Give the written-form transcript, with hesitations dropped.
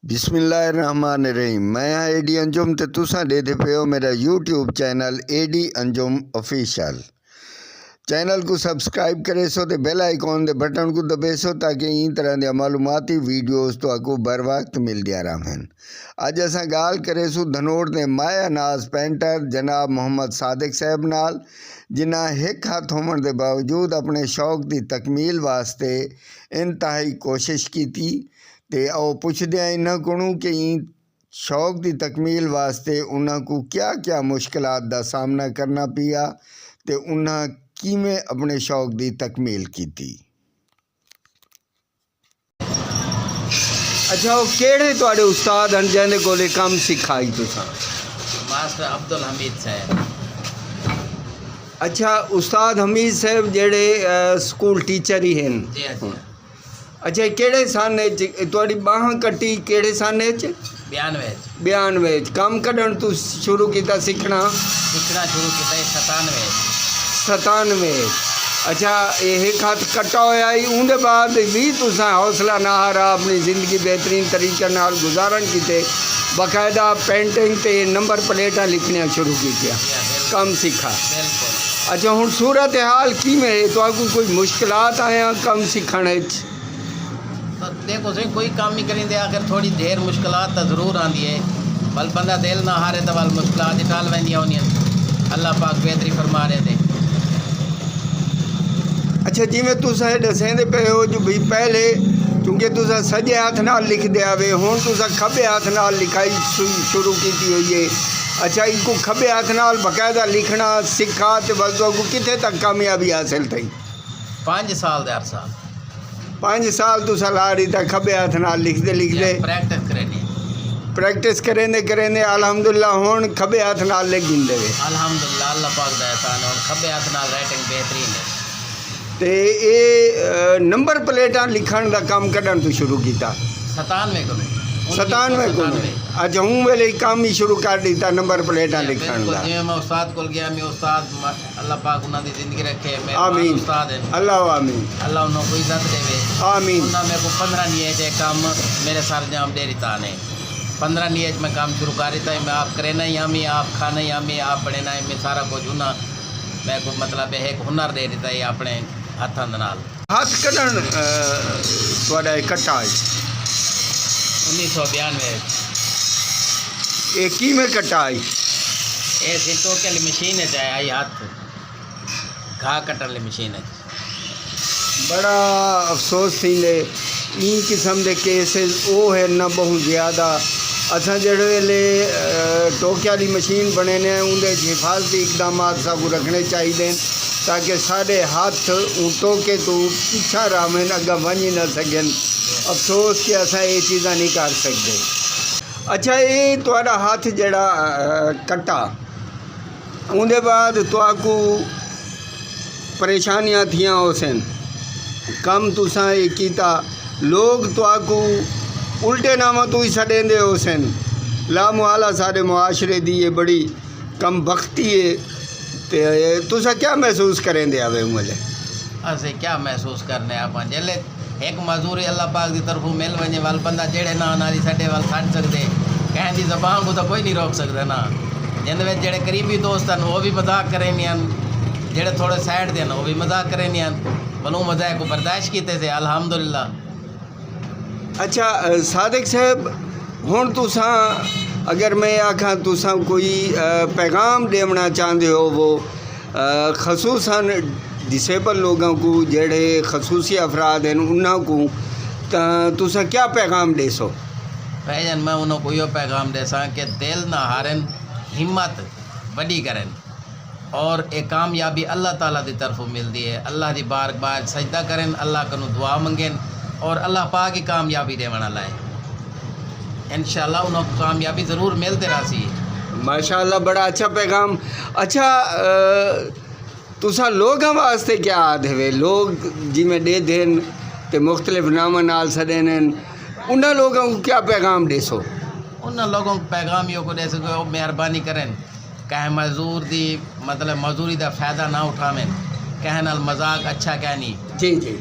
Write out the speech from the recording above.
बिस्मिल्लाहिर्रहमानिर्रहीम। मैं हाँ एडी अंजुम ते तुसा देते पे हो मेरा यूट्यूब चैनल एडी अंजुम ऑफिशियल। चैनल को सब्सक्राइब करे सो ते बेल आइकॉन दे बटन को दबे सो ताकि इन तरह के मालूमाती वीडियोस तो आपको बर वक्त मिल दिया रहन। अज असा गाल करे सो धनोड़ ने माया नाज पेंटर जनाब मोहम्मद सादिक साहब नाल, जिन्हें एक हाथ होने के बावजूद अपने शौक की तकमील वास्ते इंतहाई कोशिश की थी। ते आओ पुछदे हैं इन्हां कोलों कि शौक की तकमील वास्ते उन्हां को क्या क्या मुश्किलात दा सामना करना पिया ते उन्हां किवें अपने शौक की तकमील की थी। अच्छा, वो केड़े तुहाडे उस्ताद हैं जिन्हां कोले काम सिखाई तुसां? मास्टर अब्दुल हमीद साहब। अच्छा, उस्ताद हमीद साहब जेड़े स्कूल टीचर ही हैं? जी हाँ। अच्छा, केड़े साने तुहाडी बाह कट्टी केड़े साने च? 92 काम कढण तू शुरू कीता सीखना शुरू किया 97। अच्छा, एक हाथ कट्टा होया ही उनके बाद भी तुसा हौसला ना हारा, अपनी ज़िंदगी बेहतरीन तरीके नाल गुजारन कीते, बाकायदा पेंटिंग ते नंबर प्लेटां लिखनियां शुरू कीतियां, काम सीखा। अच्छा, हुण सूरत हाल किवें है? तुहाकू कोई मुश्किलात आया काम सीखण विच? तो देखो सही कोई काम ही करेंगे आखिर थोड़ी देर मुश्किलात तो ज़रूर आती है, बल बंदा दिल ना हारे तो वाल मुश्किलात टाल वेंदियां होंदियां। अल्लाह पाक बेहतरी फरमा रहे थे। अच्छा, जिमें तुसा दसेंदे पे हो जो भी पहले क्योंकि तुसा सजे हाथ नाल लिख दे आवे, हुण तुसा खब्बे हाथ नाल लिखाई शुरू की हुई है। अच्छा, इनको खब्बे हाथ नाल बाकायदा लिखना सीखा तो बस को कितने तक कामयाबी हासिल थी? 5 साल दे अरसा 5 साल तुसा ला रही था खब्बे हाथ नाल लिखते प्रैक्टिस करेंदे अल्हम्दुलिल्लाह हुण खब्बे हाथ नाल लिख गिंदे वे। अल्हम्दुलिल्लाह, अल्लाह पाक दा एहसान है, खब्बे हाथ नाल राइटिंग बेहतरीन है। ते ये नंबर प्लेटां लिखण दा काम कदन तो शुरू कीता? 97 को। अच्छा, हूँ वेले काम ही शुरू कर दिता नंबर प्लेटां लिखण दा। जिवें मैं उस्ताद कोल गया, मैं उस्ताद अल्लाह पाक उन्हां दी जिंदगी रखे, मैं आमीन उस्ताद है, अल्लाह आमीन, अल्लाह उन्हों को इज्जत देवे आमीन। उन्हां मेरे को 15 नियत है काम मेरे सर जाम दे रिता ने 15 नियत में काम शुरू कर रिता है। मैं आप करे नहीं आमी, आप खाना ही आमी, आप बने ना मैं सारा कुछ उन्हां मैं को मतलब एक हुनर दे रिता है अपने हाथां दे नाल। हाथ कढण तुहाडा इकट्ठा है 1992 ये किवें कट्टा है? ये सिटो के मशीन है चाहे आई हाथ घा कटन ली मशीन है। बड़ा अफसोस थींदे इन किस्म के केसिस वो है ना बहुत ज़्यादा। असां जड़े वेले टोके वाली मशीन बने ने उनके हिफाजती इकदाम सबको रखने चाहिए ताकि साढ़े हाथ टोके तो पिछा रहें अगर वही ना सकन। अफसोस कि असा ये चीज़ा नहीं कर सकते। अच्छा, ये तुहाडा हाथ जड़ा कट्टा उनके बाद तुहाकू परेशानियां थियां होसन, कम तुसा ये कीता, लोग तुहाकू उल्टे नामा तो ही सडेंदे होसन, लामुहाला सारे मुआशरे दी ये बड़ी कम बख्ती है। ते तुसा क्या महसूस करेंदे आवे मुझे? असे क्या महसूस करने आप जल्ले एक मजदूरी अल्लाह पाक की तरफों मिल वजे वाल बंदा जेड़े ना नाली सडे वाल छड़ सकते, कहन दी ज़बान को तो कोई नहीं रोक सकता ना। जिंद में जेड़े करीबी दोस्त हैं वो भी मजाक करें, जेड़े थोड़े साइड दे वो भी मजाक करें, भलों मजाक को बर्दाश्त किते से अल्हम्दुलिल्लाह। अच्छा सादिक साहब, हुण तुसा अगर मैं आखा तुसा कोई पैगाम देना चाहते हो वो खसूसन डिसेबल लोगों को जेड़े खसूसी अफराद हैं उन्होंने को तुसा क्या पैगाम दे सो? भाईजान मैं उन्होंने को यो पैगाम दे सा कि दिल ना हारन, हिम्मत बड़ी करें और एक कामयाबी अल्लाह ताला की तरफों मिलती है। अल्लाह की बार सजदा करें, अल्लाह को दुआ मंगें और अल्लाह पाक की कामयाबी दे वाला लाए, इंशाअल्लाह उन्होंने कामयाबी ज़रूर मिलते रही। माशाअल्लाह, बड़ा अच्छा पैगाम। अच्छा, तुसा लोगों वास्ते क्या आद है? लोग जिमें दे देन तो मुख्तलिफ नाम नाल सदेन, उन्होंने लोगों को क्या पैगाम दे सो? उन लोगों को पैगाम यो को दे सको मेहरबानी करें, कहे मजदूर दी मतलब मजदूरी का फ़ायदा ना उठावें, कहना मजाक अच्छा कहनी। जी जी।